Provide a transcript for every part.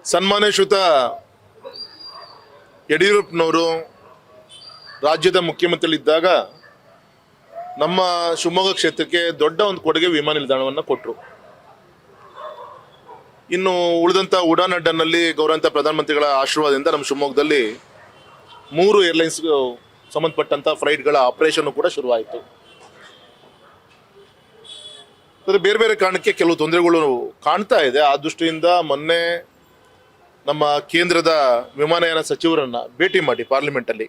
ಸನ್ಮಾನ್ಯಶ್ರೀತ ಯಡಿಯೂರಪ್ಪನವರು ರಾಜ್ಯದ ಮುಖ್ಯಮಂತ್ರಿಗಳಿದ್ದಾಗ ನಮ್ಮ ಶಿವಮೊಗ್ಗ ಕ್ಷೇತ್ರಕ್ಕೆ ದೊಡ್ಡ ಒಂದು ಕೊಡುಗೆ ವಿಮಾನ ನಿಲ್ದಾಣವನ್ನು ಕೊಟ್ಟರು. ಇನ್ನು ಉಳಿದಂಥ ಉಡಾನ್ ಅಡ್ಡನಲ್ಲಿ ಗೌರವಾನ್ವಿತ ಪ್ರಧಾನಮಂತ್ರಿಗಳ ಆಶೀರ್ವಾದದಿಂದ ನಮ್ಮ ಶಿವಮೊಗ್ಗದಲ್ಲಿ 3 ಏರ್ಲೈನ್ಸ್ ಸಂಬಂಧಪಟ್ಟಂಥ ಫ್ಲೈಟ್ಗಳ ಆಪರೇಷನ್ ಕೂಡ ಶುರುವಾಯಿತು. ಆದರೆ ಬೇರೆ ಬೇರೆ ಕಾರಣಕ್ಕೆ ಕೆಲವು ತೊಂದರೆಗಳು ಕಾಣ್ತಾ ಇದೆ. ಆ ದೃಷ್ಟಿಯಿಂದ ಮೊನ್ನೆ ನಮ್ಮ ಕೇಂದ್ರದ ವಿಮಾನಯಾನ ಸಚಿವರನ್ನ ಭೇಟಿ ಮಾಡಿ ಪಾರ್ಲಿಮೆಂಟಲ್ಲಿ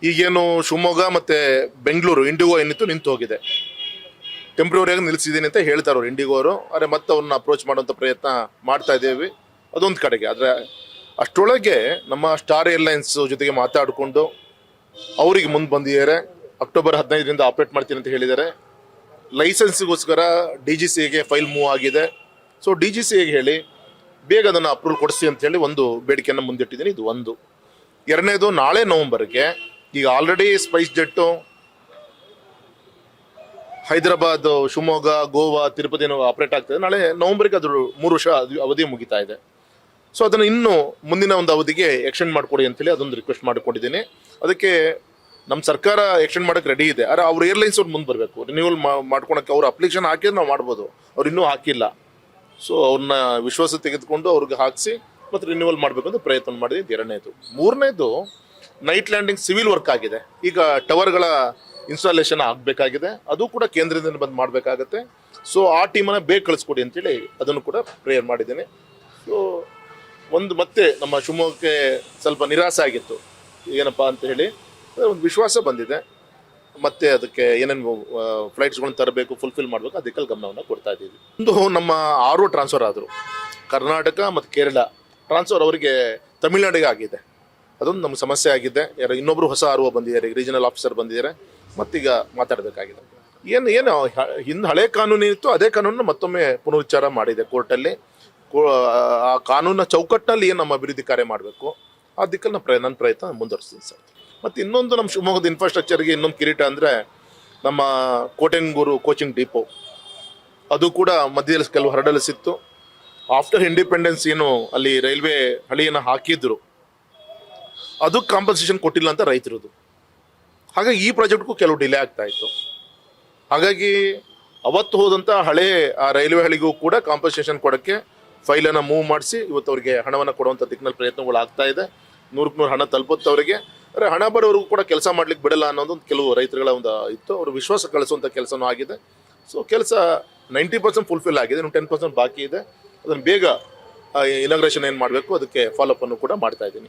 ಈಗೇನು ಶಿವಮೊಗ್ಗ ಮತ್ತೆ ಬೆಂಗಳೂರು ಇಂಡಿಗೋ ಏನಿತ್ತು ನಿಂತು ಹೋಗಿದೆ, ಟೆಂಪ್ರವರಿಯಾಗಿ ನಿಲ್ಲಿಸಿದ್ದೀನಿ ಅಂತ ಹೇಳ್ತಾರೆ ಅವರು ಇಂಡಿಗೋ ಅವರು. ಆದರೆ ಮತ್ತೆ ಅವ್ರನ್ನ ಅಪ್ರೋಚ್ ಮಾಡುವಂಥ ಪ್ರಯತ್ನ ಮಾಡ್ತಾ ಇದ್ದೇವೆ ಅದೊಂದು ಕಡೆಗೆ. ಆದರೆ ಅಷ್ಟರೊಳಗೆ ನಮ್ಮ ಸ್ಟಾರ್ ಏರ್ಲೈನ್ಸ್ ಜೊತೆಗೆ ಮಾತಾಡಿಕೊಂಡು ಅವರಿಗೆ ಮುಂದೆ ಬಂದಿದ್ದಾರೆ. ಅಕ್ಟೋಬರ್ 15ರಿಂದ ಆಪರೇಟ್ ಮಾಡ್ತೀನಿ ಅಂತ ಹೇಳಿದ್ದಾರೆ. ಲೈಸೆನ್ಸ್ಗೋಸ್ಕರ DGCAಗೆ ಫೈಲ್ ಮೂವ್ ಆಗಿದೆ. ಸೊ DGCAಗೆ ಹೇಳಿ ಬೇಗ ಅದನ್ನು ಅಪ್ರೂವಲ್ ಕೊಡಿಸಿ ಅಂತ ಹೇಳಿ ಒಂದು ಬೇಡಿಕೆಯನ್ನು ಮುಂದಿಟ್ಟಿದ್ದೀನಿ. ಇದು ಒಂದು. ಎರಡನೇದು, ನಾಳೆ ನವೆಂಬರ್ಗೆ ಈಗ already Spice jet Hyderabad, Shivamogga, Goa, Tirupati operate ಆಗ್ತದೆ. ನಾಳೆ ನವೆಂಬರ್ಗೆ ಅದ್ರ 3 ವರ್ಷ ಅವಧಿ ಮುಗಿತಾ ಇದೆ. ಸೊ ಅದನ್ನು ಇನ್ನೂ ಮುಂದಿನ ಒಂದು ಅವಧಿಗೆ ಎಕ್ಸ್ಟೆಂಡ್ ಮಾಡಿಕೊಡಿ ಅಂತೇಳಿ ಅದೊಂದು ರಿಕ್ವೆಸ್ಟ್ ಮಾಡಿಕೊಂಡಿದ್ದೀನಿ. ಅದಕ್ಕೆ ನಮ್ಮ ಸರ್ಕಾರ ಎಕ್ಸ್ಟೆಂಡ್ ಮಾಡೋಕ್ಕೆ ರೆಡಿ ಇದೆ. ಆದರೆ ಅವ್ರ ಏರ್ಲೈನ್ಸ್ ಅವ್ರು ಮುಂದೆ ಬರಬೇಕು, ರಿನ್ಯೂವಲ್ ಮಾಡ್ಕೊಳಕ್ಕೆ. ಅವ್ರು ಅಪ್ಲಿಕೇಶನ್ ಹಾಕಿದ್ರೆ ನಾವು ಮಾಡ್ಬೋದು, ಅವ್ರು ಇನ್ನೂ ಹಾಕಿಲ್ಲ. ಸೊ ಅವ್ರನ್ನ ವಿಶ್ವಾಸ ತೆಗೆದುಕೊಂಡು ಅವ್ರಿಗೆ ಹಾಕಿಸಿ ಮತ್ತು ರಿನ್ಯೂವಲ್ ಮಾಡಬೇಕು ಅಂತ ಪ್ರಯತ್ನ ಮಾಡಿದ್ದು ಎರಡನೇದು. ಮೂರನೇದು, ನೈಟ್ ಲ್ಯಾಂಡಿಂಗ್ ಸಿವಿಲ್ ವರ್ಕ್ ಆಗಿದೆ. ಈಗ ಟವರ್ಗಳ ಇನ್ಸ್ಟಾಲೇಷನ್ ಆಗಬೇಕಾಗಿದೆ, ಅದು ಕೂಡ ಕೇಂದ್ರದಿಂದ ಬಂದು ಮಾಡಬೇಕಾಗತ್ತೆ. ಸೊ ಆ ಟೀಮನ್ನು ಬೇಗ ಕಳಿಸ್ಕೊಡಿ ಅಂತೇಳಿ ಅದನ್ನು ಕೂಡ ಪ್ರೇಯರ್ ಮಾಡಿದ್ದೇನೆ. ಸೊ ಒಂದು ಮತ್ತೆ ನಮ್ಮ ಶಿವಮೊಗ್ಗಕ್ಕೆ ಸ್ವಲ್ಪ ನಿರಾಸೆ ಆಗಿತ್ತು, ಏನಪ್ಪ ಅಂತ ಹೇಳಿ ಒಂದು ವಿಶ್ವಾಸ ಬಂದಿದೆ. ಮತ್ತೆ ಅದಕ್ಕೆ ಏನೇನು ಫ್ಲೈಟ್ಸ್ಗಳನ್ನ ತರಬೇಕು, ಫುಲ್ಫಿಲ್ ಮಾಡಬೇಕು, ಅದಕ್ಕೆಲ್ಲ ಗಮನವನ್ನು ಕೊಡ್ತಾ ಇದ್ದೀವಿ. ಒಂದು ನಮ್ಮ 6 ಟ್ರಾನ್ಸ್ಫರ್ ಆದರು, ಕರ್ನಾಟಕ ಮತ್ತು ಕೇರಳ ಟ್ರಾನ್ಸ್ಫರ್ ಅವರಿಗೆ ತಮಿಳ್ನಾಡಿಗೆ ಆಗಿದೆ. ಅದೊಂದು ನಮ್ಗೆ ಸಮಸ್ಯೆ ಆಗಿದೆ. ಇನ್ನೊಬ್ಬರು ಹೊಸ RO ಬಂದಿದ್ದಾರೆ, ರೀಜನಲ್ ಆಫೀಸರ್ ಬಂದಿದ್ದಾರೆ. ಮತ್ತೀಗ ಮಾತಾಡಬೇಕಾಗಿದೆ. ಏನು ಹಿಂದೆ ಹಳೆ ಕಾನೂನು ಇತ್ತು, ಅದೇ ಕಾನೂನನ್ನು ಮತ್ತೊಮ್ಮೆ ಪುನರುಚ್ಚಾರ ಮಾಡಿದೆ ಕೋರ್ಟಲ್ಲಿ. ಆ ಕಾನೂನಿನ ಚೌಕಟ್ಟಿನಲ್ಲಿ ಏನು ನಮ್ಮ ಅಭಿವೃದ್ಧಿ ಕಾರ್ಯ ಮಾಡಬೇಕು ಆ ದಿಕ್ಕಲ್ಲಿ ನನ್ನ ಪ್ರಯತ್ನ ಮುಂದುವರಿಸ್ತೀನಿ ಸರ್. ಮತ್ತು ಇನ್ನೊಂದು, ನಮ್ಮ ಶಿವಮೊಗ್ಗದ ಇನ್ಫ್ರಾಸ್ಟ್ರಕ್ಚರ್ಗೆ ಇನ್ನೊಂದು ಕಿರೀಟ ಅಂದರೆ ನಮ್ಮ ಕೋಟೆಂಗೂರು ಕೋಚಿಂಗ್ ಡಿಪೋ. ಅದು ಕೂಡ ಮಧ್ಯದಲ್ಲಿ ಕೆಲವು ಹರ್ಡಲ್ಸ್ ಇತ್ತು. ಆಫ್ಟರ್ ಇಂಡಿಪೆಂಡೆನ್ಸ್ ಏನು ಅಲ್ಲಿ ರೈಲ್ವೆ ಹಳಿಯನ್ನು ಹಾಕಿದ್ರು, ಅದು ಕಾಂಪನ್ಸೇಷನ್ ಕೊಟ್ಟಿಲ್ಲ ಅಂತ ರೈತರದು. ಹಾಗಾಗಿ ಈ ಪ್ರಾಜೆಕ್ಟ್ಗೂ ಕೆಲವು ಡಿಲೇ ಆಗ್ತಾ ಇತ್ತು. ಹಾಗಾಗಿ ಅವತ್ತು ಹೋದಂಥ ಹಳೆ ಆ ರೈಲ್ವೆ ಹಳಿಗೂ ಕೂಡ ಕಾಂಪನ್ಸೇಷನ್ ಕೊಡೋಕ್ಕೆ ಫೈಲನ್ನು ಮೂವ್ ಮಾಡಿಸಿ ಇವತ್ತು ಅವರಿಗೆ ಹಣವನ್ನು ಕೊಡುವಂಥ ದಿಕ್ಕಿನಲ್ಲಿ ಪ್ರಯತ್ನಗಳು ಆಗ್ತಾ ಇದೆ. 100% ಹಣ ತಲುಪುತ್ತೆ ಅವರಿಗೆ. ಅಂದರೆ ಹಣ ಬರೋರಿಗೂ ಕೂಡ ಕೆಲಸ ಮಾಡ್ಲಿಕ್ಕೆ ಬಿಡಲ್ಲ ಅನ್ನೋದೊಂದು ಕೆಲವು ರೈತರುಗಳ ಒಂದು ಇತ್ತು. ಅವರು ವಿಶ್ವಾಸ ಕಳಿಸುವಂಥ ಕೆಲಸನೂ ಆಗಿದೆ. ಸೊ ಕೆಲಸ 90% ಫುಲ್ಫಿಲ್ ಆಗಿದೆ, ಇನ್ನು 10% ಬಾಕಿ ಇದೆ. ಅದನ್ನು ಬೇಗ ಇನಾಗ್ರೇಷನ್ ಏನು ಮಾಡಬೇಕು ಅದಕ್ಕೆ ಫಾಲೋಅಪ್ ಅನ್ನು ಕೂಡ ಮಾಡ್ತಾ ಇದ್ದೀನಿ.